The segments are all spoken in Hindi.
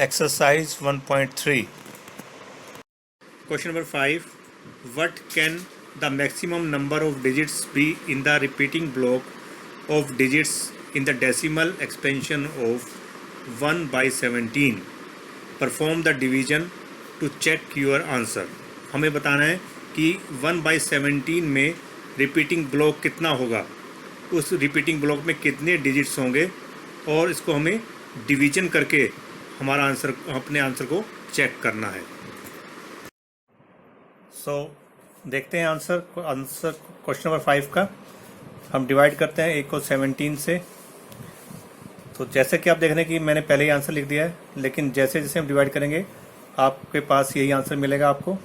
Exercise 1.3. Question number 5. What can the maximum number of digits be in the repeating block of digits in the decimal expansion of 1 by 17? Perform the division to check your answer. हमें बताना है कि 1 by 17 में रिपीटिंग ब्लॉक कितना होगा, उस रिपीटिंग ब्लॉक में कितने डिजिट्स होंगे और इसको हमें डिवीजन करके हमारा आंसर, अपने आंसर को चेक करना है। देखते हैं आंसर क्वेश्चन नंबर 5 का। हम डिवाइड करते हैं 1 को 17 से। तो जैसे कि आप देख रहे हैं कि मैंने पहले ही आंसर लिख दिया है, लेकिन जैसे जैसे हम डिवाइड करेंगे आपके पास यही आंसर मिलेगा आपको।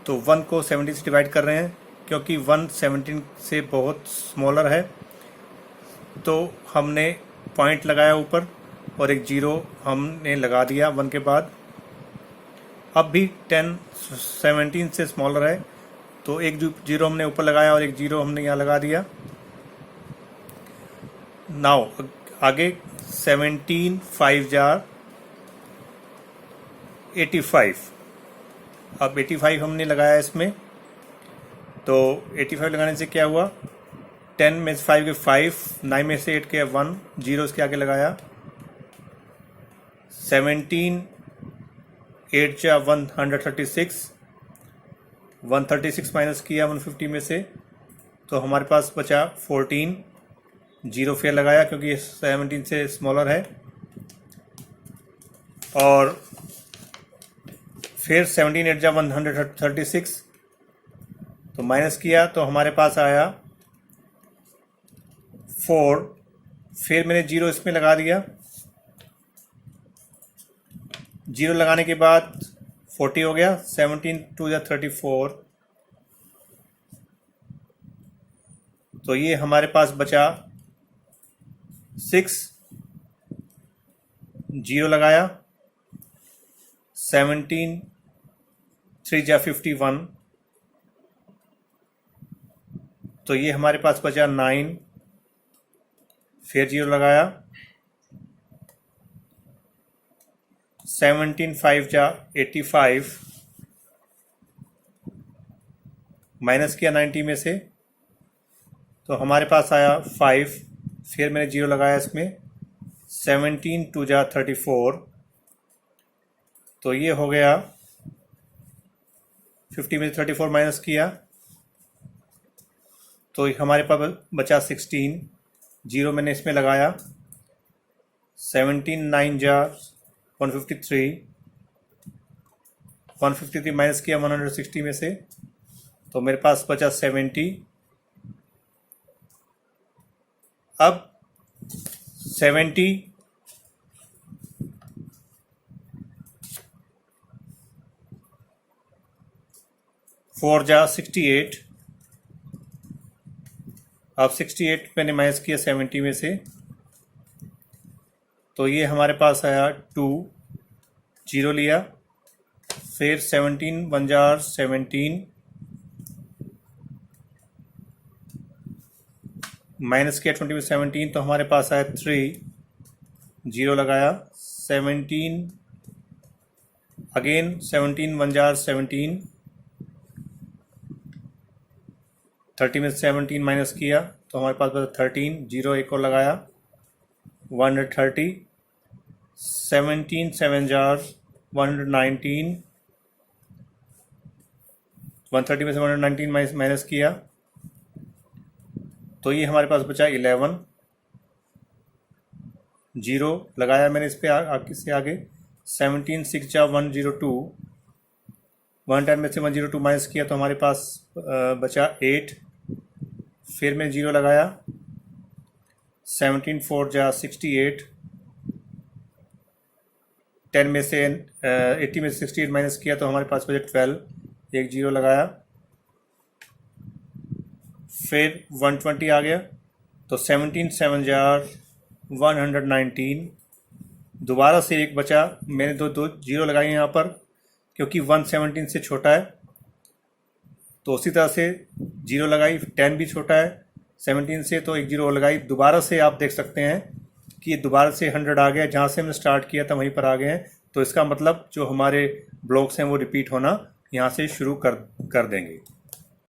तो 1 को 17 से डिवाइड कर रहे हैं क्योंकि 1 17 से बहुत स्मॉलर है, तो हमने पॉइंट लगाया ऊपर और एक 0 हमने लगा दिया 1 के बाद। अब भी 10 17 से स्मॉलर है, तो एक 0 हमने ऊपर लगाया और एक 0 हमने यहाँ लगा दिया। नाउ आगे 17 5 जार 85। अब 85 हमने लगाया इसमें, तो 85 लगाने से क्या हुआ, 10 में से 5 के 5, 9 में से 8 के 1, 0 इसके आगे लगाया। 17 8 जा 136, 136 माइनस किया 150 में से, तो हमारे पास बचा 14। 0 फिर लगाया क्योंकि ये 17 से स्मॉलर है, और फिर 17 8 जा 136, तो माइनस किया तो हमारे पास आया 4। फिर मैंने 0 इसमें लगा दिया। 0 लगाने के बाद 40 हो गया। 17 2 जा 34, तो ये हमारे पास बचा 6। 0 लगाया। 17 3 जा 51, तो ये हमारे पास बचा 9। फिर 0 लगाया। 17 5 जा 85, माइनस किया 90 में से, तो हमारे पास आया 5। फिर मैंने 0 लगाया इसमें। 17 2 जा 34, तो ये हो गया 50 में से 34 माइनस किया, तो हमारे पास बचा 16। 0 मैंने इसमें लगाया। 17 9 जा 153, 153 माइनस किया 160 में से, तो मेरे पास बचा 70। अब 70 4 जा 68, अब 68 मैंने माइनस किया 70 में से, तो ये हमारे पास आया 2। 0 लिया। फिर 17 1 जार 17, माइनस किया 20 में 17, तो हमारे पास आया 3। 0 लगाया। 17 अगेन 17 1 जार 17, 30 में 17 माइनस किया, तो हमारे पास बचा 13। 0 एक और लगाया 130। 17 7 जार 119, 130 में से 119 माइनस किया, तो ये हमारे पास बचा 11। 0 लगाया मैंने इस पे आगे से आगे। 17 6 जा 102, 110 में से 102 माइनस किया, तो हमारे पास बचा 8। फिर मैंने 0 लगाया। 17 4 जा 68, 10 में से 80 में से 68 माइनस किया, तो हमारे पास बचा 12। एक 0 लगाया। फिर 120 आ गया, तो 17 7 जार 119, दोबारा से एक बचा। मैंने दो 0 लगाए यहाँ पर क्योंकि 1 17 से छोटा है, तो उसी तरह से 0 लगाई। 10 भी छोटा है 17 से, तो एक 0 लगाई। दोबारा से आप देख सकते हैं कि दोबारा से 100 आ गया, जहाँ से हमने स्टार्ट किया था वहीं पर आ गए हैं, तो इसका मतलब जो हमारे ब्लॉक्स हैं वो रिपीट होना यहाँ से शुरू कर देंगे।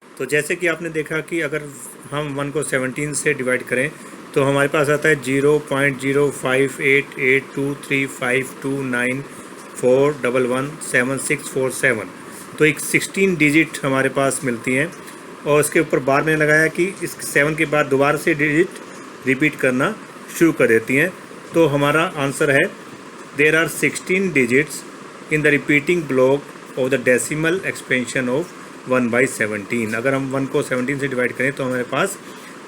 तो जैसे कि आपने देखा कि अगर हम 1 को 17 से डिवाइड करें तो हमारे पास आता है 0.0588235294111767। तो एक 16 डिजिट हमारे पास मिलती हैं और इसके ऊपर बार में लगाया कि इस 7 के बाद दोबारा से डिजिट रिपीट करना शुरू कर देती हैं। तो हमारा आंसर है there are 16 digits in the repeating block of the decimal expansion of 1/17। अगर हम 1 को 17 से डिवाइड करें तो हमारे पास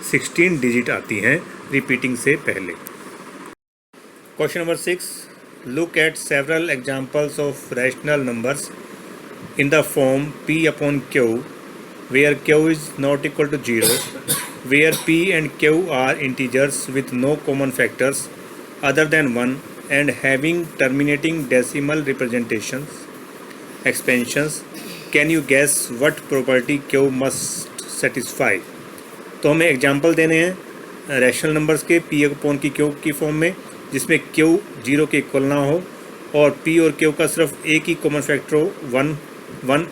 16 डिजिट आती हैं रिपीटिंग से पहले। Question number 6, look at several examples of rational numbers in the form p/q where q is not equal to 0, where p and q are integers with no common factors other than 1 and having terminating decimal representations expansions. Can you guess what property q must satisfy? तो हमें एग्जाम्पल देने हैं रैशनल नंबर्स के p/q की फॉर्म में, जिसमें q 0 के इक्वल ना हो और p और q का सिर्फ एक ही कॉमन फैक्टर हो, 1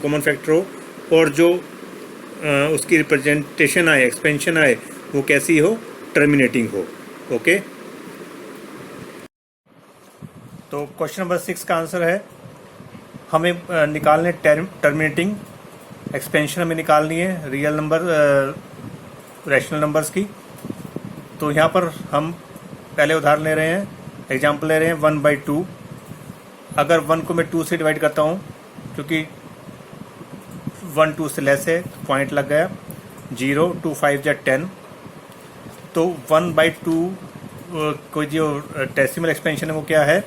कॉमन फैक्टर हो, और जो उसकी रिप्रेजेंटेशन आए, एक्सपेंशन आए, वो कैसी हो, टर्मिनेटिंग हो। ओके, तो क्वेश्चन नंबर 6 का आंसर है हमें निकालने टर्मिनेटिंग एक्सपेंशन हमें निकालनी है रियल नंबर रैशनल नंबर्स की। तो यहाँ पर हम पहले उदाहरण ले रहे हैं, एग्जांपल ले रहे हैं 1/2। अगर 1 को मैं 2 से डिवाइड करता हूँ, क्योंकि 1 2 से लेस है, पॉइंट लग गया, 0 2 5 या 10। तो 1/2 को जो डेसिमल एक्सपेंशन है वो क्या है,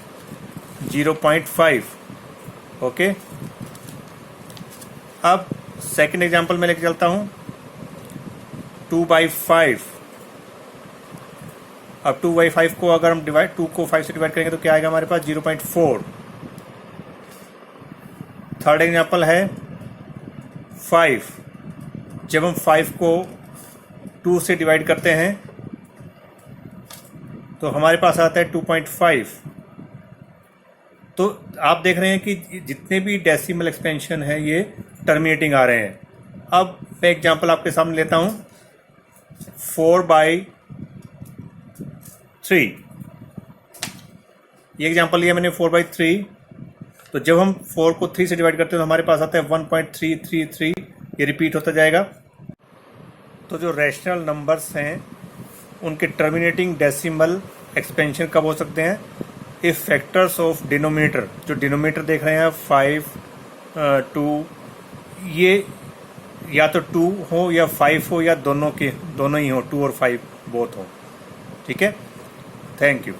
0.5। ओके, अब सेकंड एग्जांपल में लेके चलता हूँ 2/5। अब 2/5 को अगर हम 2 को 5 से डिवाइड करेंगे तो क्या आएगा हमारे पास, 0.4। थर्ड एग्जांपल है 5। जब हम 5 को 2 से डिवाइड करते हैं तो हमारे पास आता है 2.5। तो आप देख रहे हैं कि जितने भी डेसिमल एक्सपेंशन है ये टर्मिनेटिंग आ रहे हैं। अब मैं एग्जांपल आपके सामने लेता हूं 4/3। ये एग्जांपल लिया मैंने 4/3। तो जब हम 4 को 3 से डिवाइड करते हैं तो हमारे पास आता है 1.333। ये रिपीट होता जाएगा। तो जो रैशनल नंबर्स हैं उनके टर्मिनेटिंग डेसिमल एक्सपेंशन कब हो सकते हैं, इफ फैक्टर्स ऑफ डिनोमिनेटर, जो डिनोमिनेटर देख रहे हैं 5 2, ये या तो 2 हो या 5 हो या दोनों ही हो, 2 और 5 बोथ हो। ठीक है, थैंक यू।